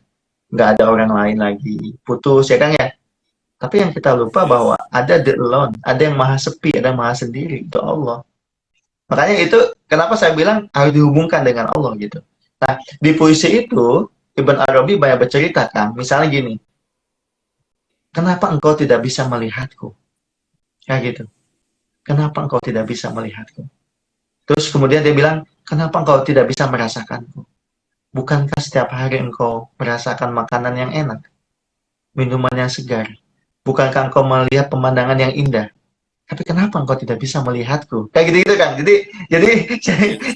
nggak ada orang lain lagi, putus ya kan ya. Tapi yang kita lupa bahwa ada the alone, ada yang maha sepi, ada yang maha sendiri, itu Allah. Makanya itu kenapa saya bilang harus dihubungkan dengan Allah gitu. Nah, di puisi itu Ibn Arabi banyak bercerita kan, misalnya gini, kenapa engkau tidak bisa melihatku? Kayak gitu. Kenapa engkau tidak bisa melihatku? Terus kemudian dia bilang, kenapa engkau tidak bisa merasakanku? Bukankah setiap hari engkau merasakan makanan yang enak, minuman yang segar? Bukankah engkau melihat pemandangan yang indah? Tapi kenapa engkau tidak bisa melihatku? Kayak gitu-gitu kan.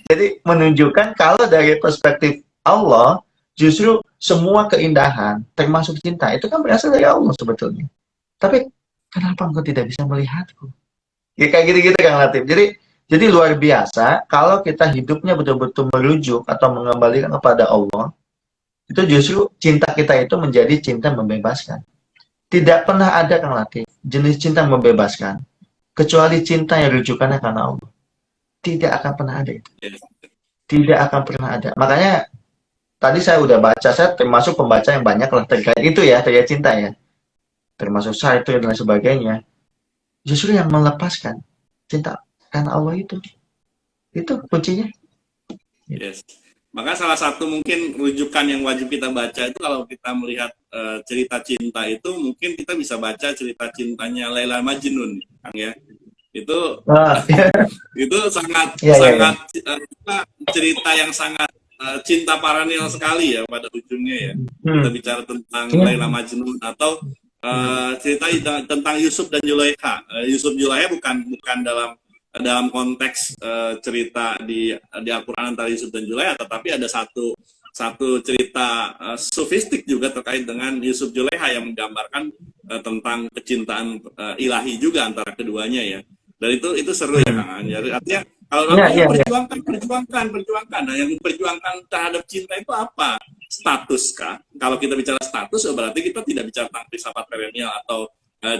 Jadi menunjukkan kalau dari perspektif Allah, justru semua keindahan, termasuk cinta, itu kan berasal dari Allah sebetulnya. Tapi kenapa engkau tidak bisa melihatku? Ya, kayak gitu-gitu Kang Latif. Jadi luar biasa kalau kita hidupnya betul-betul merujuk atau mengembalikan kepada Allah, itu justru cinta kita itu menjadi cinta membebaskan. Tidak pernah ada Kang Latif jenis cinta membebaskan kecuali cinta yang rujukannya karena Allah. Tidak akan pernah ada itu. Yes. Tidak akan pernah ada. Makanya tadi saya udah baca, saya termasuk pembaca yang banyak lah terkait itu ya, terkait cinta ya. Termasuk saya itu dan sebagainya. Justru yang melepaskan cinta karena Allah itu kuncinya. Yes. Maka salah satu mungkin rujukan yang wajib kita baca itu kalau kita melihat cerita cinta itu mungkin kita bisa baca cerita cintanya Laila Majnun, Kang ya. Itu itu sangat cerita yang sangat cinta paralel sekali ya pada ujungnya ya. Kita bicara tentang Laila Majnun atau cerita tentang Yusuf dan Zulaikha. Yusuf Zulaikha bukan dalam konteks cerita di Al-Quran antara Yusuf dan Zulaikha, tetapi ada satu cerita sofistik juga terkait dengan Yusuf Zulaikha yang menggambarkan tentang kecintaan ilahi juga antara keduanya ya. Dan itu seru ya Kang. Jadi artinya kalau perjuangkan. Nah, yang diperjuangkan terhadap cinta itu apa? Status kah? Kalau kita bicara status, berarti kita tidak bicara tentang filsafat perennial atau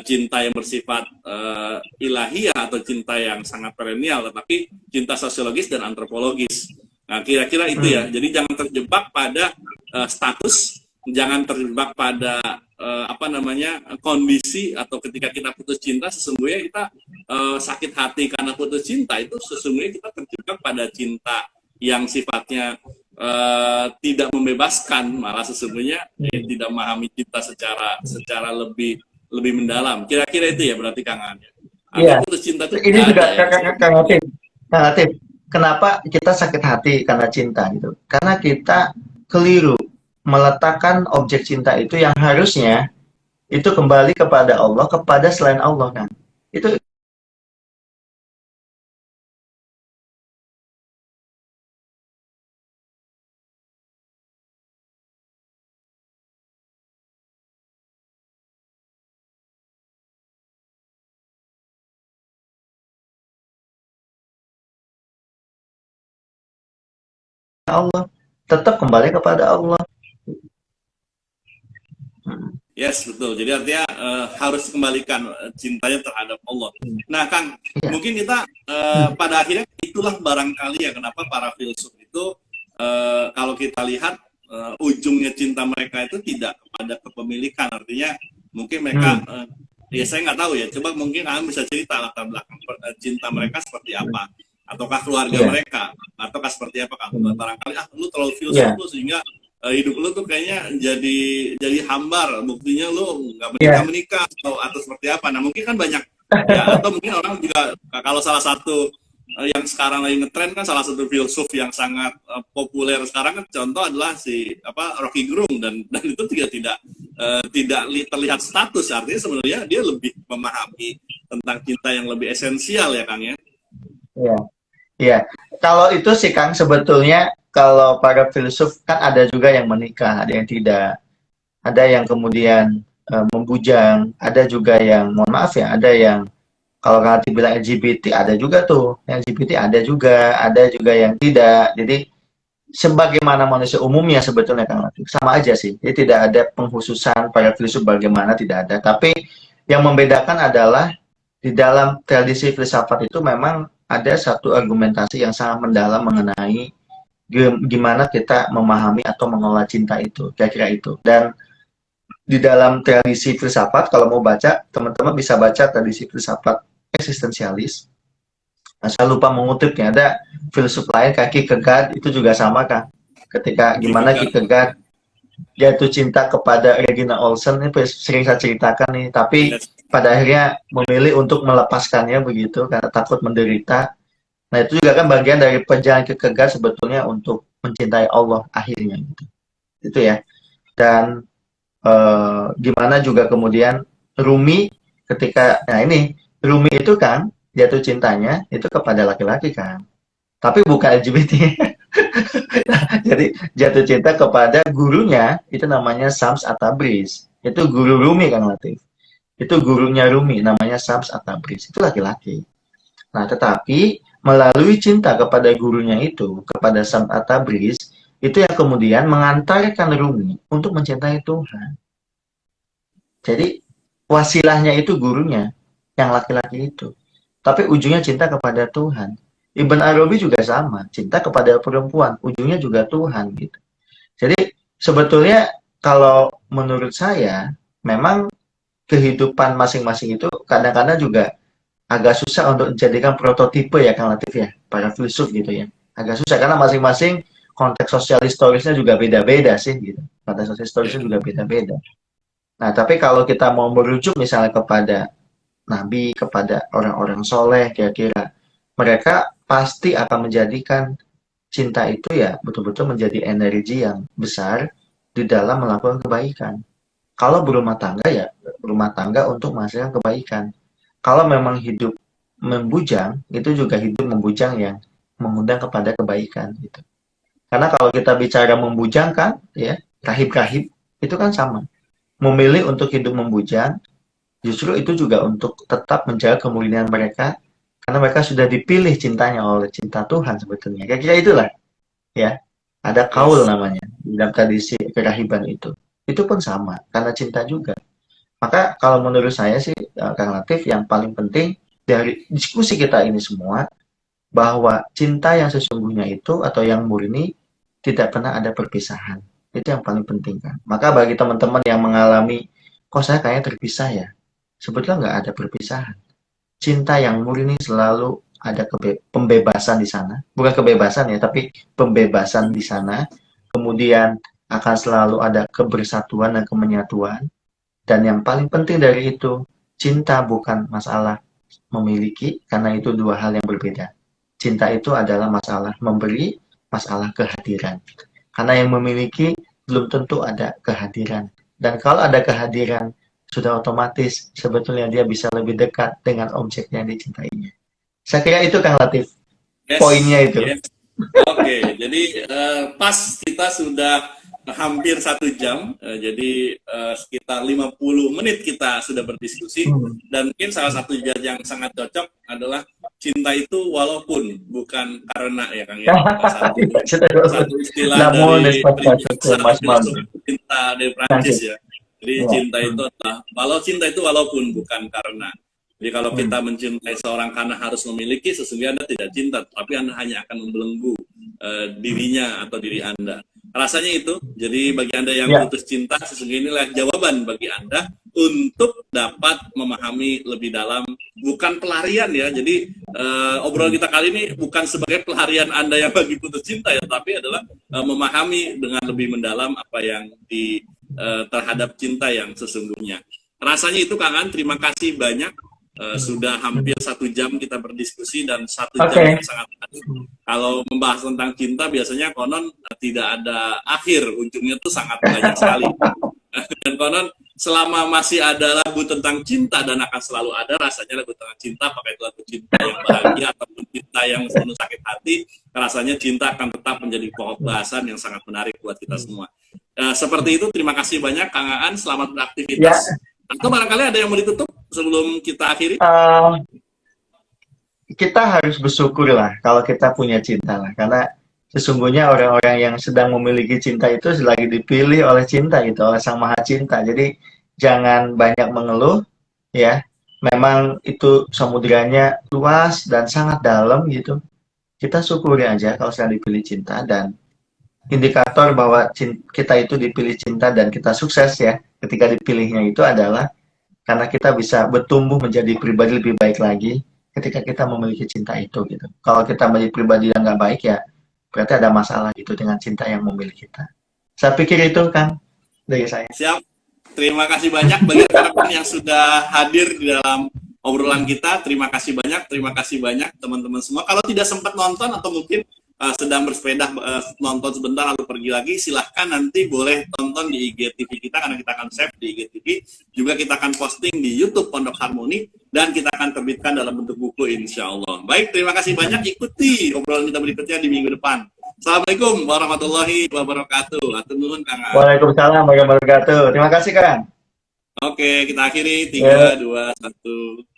cinta yang bersifat ilahiyah atau cinta yang sangat perennial, tetapi cinta sosiologis dan antropologis. Nah, kira-kira itu ya. Jadi jangan terjebak pada status, jangan terjebak pada kondisi, atau ketika kita putus cinta sesungguhnya kita sakit hati karena putus cinta, itu sesungguhnya kita terjebak pada cinta yang sifatnya tidak membebaskan, malah sesungguhnya tidak memahami cinta secara lebih mendalam. Kira-kira itu ya berarti Kang An. Iya. Putus cinta itu ini juga Kang Latif. Kenapa kita sakit hati karena cinta gitu? Karena kita keliru meletakkan objek cinta itu yang harusnya itu kembali kepada Allah, kepada selain Allah kan. Itu Allah, tetap kembali kepada Allah. Yes, betul. Jadi artinya harus kembalikan cintanya terhadap Allah. Nah, Kang, mungkin kita pada akhirnya itulah barangkali ya kenapa para filsuf itu kalau kita lihat ujungnya cinta mereka itu tidak kepada kepemilikan. Artinya mungkin mereka ya saya nggak tahu ya. Coba mungkin Kang bisa cerita latar belakang cinta mereka seperti apa. ataukah keluarga Iya. mereka, ataukah seperti apa Kang? Barangkali lu terlalu Iya. filsuf lu sehingga hidup lu tuh kayaknya jadi hambar, buktinya lu nggak Iya. menikah atau seperti apa. Nah mungkin kan banyak ya, atau mungkin orang juga kalau salah satu yang sekarang lagi ngetren kan, salah satu filsuf yang sangat populer sekarang kan contoh adalah si Rocky Gerung, dan itu tidak terlihat status, artinya sebenarnya dia lebih memahami tentang cinta yang lebih esensial ya Kang ya. Iya. Iya. Kalau itu sih Kang, sebetulnya kalau para filsuf kan ada juga yang menikah, ada yang tidak, ada yang kemudian membujang, ada juga yang, mohon maaf ya, ada yang kalau nanti bilang LGBT, ada juga tuh yang LGBT, ada juga yang tidak. Jadi sebagaimana manusia umumnya sebetulnya Kang Latif, sama aja sih. Jadi tidak ada pengkhususan para filsuf bagaimana, tidak ada. Tapi yang membedakan adalah di dalam tradisi filsafat itu memang ada satu argumentasi yang sangat mendalam mengenai gimana kita memahami atau mengelola cinta itu, kira-kira itu. Dan di dalam tradisi filsafat, kalau mau baca, teman-teman bisa baca tradisi filsafat eksistensialis. Nah, saya lupa mengutipnya, ada filsuf lain, Kierkegaard, itu juga sama kan. Ketika gimana Kierkegaard jatuh cinta kepada Regina Olsen, ini sering saya ceritakan nih, tapi pada akhirnya memilih untuk melepaskannya begitu, karena takut menderita. Nah itu juga kan bagian dari perjalanan Kierkegaard sebetulnya untuk mencintai Allah akhirnya gitu. Itu ya. Dan gimana juga kemudian Rumi ketika, nah ini Rumi itu kan jatuh cintanya itu kepada laki-laki kan, tapi bukan LGBT. Jadi jatuh cinta kepada gurunya, itu namanya Shams At-Tabriz, itu guru Rumi kan Latif, itu gurunya Rumi namanya Shams At-Tabriz, itu laki-laki. Nah tetapi melalui cinta kepada gurunya itu, kepada Shams At-Tabriz, itu yang kemudian mengantarkan Rumi untuk mencintai Tuhan. Jadi wasilahnya itu gurunya, yang laki-laki itu. Tapi ujungnya cinta kepada Tuhan. Ibn Arabi juga sama, cinta kepada perempuan, ujungnya juga Tuhan gitu. Jadi sebetulnya kalau menurut saya, memang kehidupan masing-masing itu kadang-kadang juga agak susah untuk dijadikan prototipe ya Kang Latif ya, para filsuf gitu ya. Agak susah karena masing-masing konteks sosial historisnya juga beda-beda sih gitu. Konteks sosial historisnya juga beda-beda. Nah, tapi kalau kita mau merujuk misalnya kepada Nabi, kepada orang-orang soleh, kira-kira mereka pasti akan menjadikan cinta itu ya betul-betul menjadi energi yang besar di dalam melakukan kebaikan. Kalau berumah tangga ya berumah tangga untuk menghasilkan kebaikan. Kalau memang hidup membujang, itu juga hidup membujang yang mengundang kepada kebaikan gitu. Karena kalau kita bicara membujangkan ya, rahib-rahib itu kan sama. Memilih untuk hidup membujang, justru itu juga untuk tetap menjaga kemurnian mereka, karena mereka sudah dipilih cintanya oleh cinta Tuhan sebetulnya. Kira-kira itulah, ya. Ada kaul namanya dalam tradisi kerahiban itu. Itu pun sama, karena cinta juga. Maka kalau menurut saya sih, Kang Latif, yang paling penting dari diskusi kita ini semua, bahwa cinta yang sesungguhnya itu atau yang murni tidak pernah ada perpisahan. Itu yang paling penting kan. Maka bagi teman-teman yang mengalami, kok saya kayaknya terpisah ya, sebetulnya nggak ada perpisahan. Cinta yang murni selalu ada pembebasan di sana. Bukan kebebasan ya, tapi pembebasan di sana. Kemudian akan selalu ada kebersatuan dan kemenyatuan. Dan yang paling penting dari itu, cinta bukan masalah memiliki, karena itu dua hal yang berbeda. Cinta itu adalah masalah memberi, masalah kehadiran. Karena yang memiliki belum tentu ada kehadiran. Dan kalau ada kehadiran, sudah otomatis sebetulnya dia bisa lebih dekat dengan objeknya yang dicintainya. Saya kira itu Kang Latif, poinnya itu. Oke, jadi pas kita sudah hampir 1 jam, jadi sekitar 50 menit kita sudah berdiskusi, dan mungkin salah satu yang sangat cocok adalah cinta itu walaupun, bukan karena ya Kang ya. Satu istilah dari cinta dari Prancis ya. Jadi cinta itu adalah, kalau cinta itu walaupun, bukan karena. Jadi kalau kita mencintai seorang karena harus memiliki, sesungguhnya Anda tidak cinta, tapi Anda hanya akan membelenggu dirinya atau diri Anda. Rasanya itu, jadi bagi Anda yang putus cinta, sesungguhnya inilah jawaban bagi Anda untuk dapat memahami lebih dalam, bukan pelarian ya. Jadi obrolan kita kali ini bukan sebagai pelarian Anda yang lagi putus cinta ya, tapi adalah memahami dengan lebih mendalam apa yang terhadap cinta yang sesungguhnya. Rasanya itu Kang An, terima kasih banyak. Sudah hampir 1 jam kita berdiskusi dan 1 jam yang sangat padat. Kalau membahas tentang cinta biasanya konon tidak ada akhir, ujungnya tuh sangat banyak sekali. Dan konon selama masih ada lagu tentang cinta dan akan selalu ada rasanya lagu tentang cinta, pakai lagu cinta yang bahagia ataupun cinta yang penuh sakit hati, rasanya cinta akan tetap menjadi pokok bahasan yang sangat menarik buat kita semua. Seperti itu, terima kasih banyak Kang Aan, selamat beraktivitas. Atau barangkali ada yang mau ditutup sebelum kita akhiri? Kita harus bersyukur lah kalau kita punya cinta lah, karena sesungguhnya orang-orang yang sedang memiliki cinta itu lagi dipilih oleh cinta gitu, oleh Sang Maha Cinta. Jadi jangan banyak mengeluh ya. Memang itu samudranya luas dan sangat dalam gitu. Kita syukuri aja kalau sedang dipilih cinta, dan indikator bahwa kita itu dipilih cinta dan kita sukses ya ketika dipilihnya itu adalah karena kita bisa bertumbuh menjadi pribadi lebih baik lagi ketika kita memiliki cinta itu gitu. Kalau kita menjadi pribadi yang nggak baik ya berarti ada masalah gitu dengan cinta yang memilih kita. Saya pikir itu Kang dari saya. Siap. Terima kasih banyak bagi rekan-rekan yang sudah hadir di dalam obrolan kita. Terima kasih banyak teman-teman semua. Kalau tidak sempat nonton atau mungkin sedang bersepeda nonton sebentar lalu pergi lagi, silahkan nanti boleh tonton di IGTV kita karena kita akan save di IGTV. Juga kita akan posting di YouTube Pondok Harmoni dan kita akan terbitkan dalam bentuk buku insya Allah. Baik, terima kasih banyak, ikuti obrolan kita berikutnya di minggu depan. Assalamualaikum warahmatullahi wabarakatuh. Atur nuhun Kang Aan. Waalaikumsalam warahmatullahi wabarakatuh. Terima kasih Kang. Oke, kita akhiri 3, 2, 1.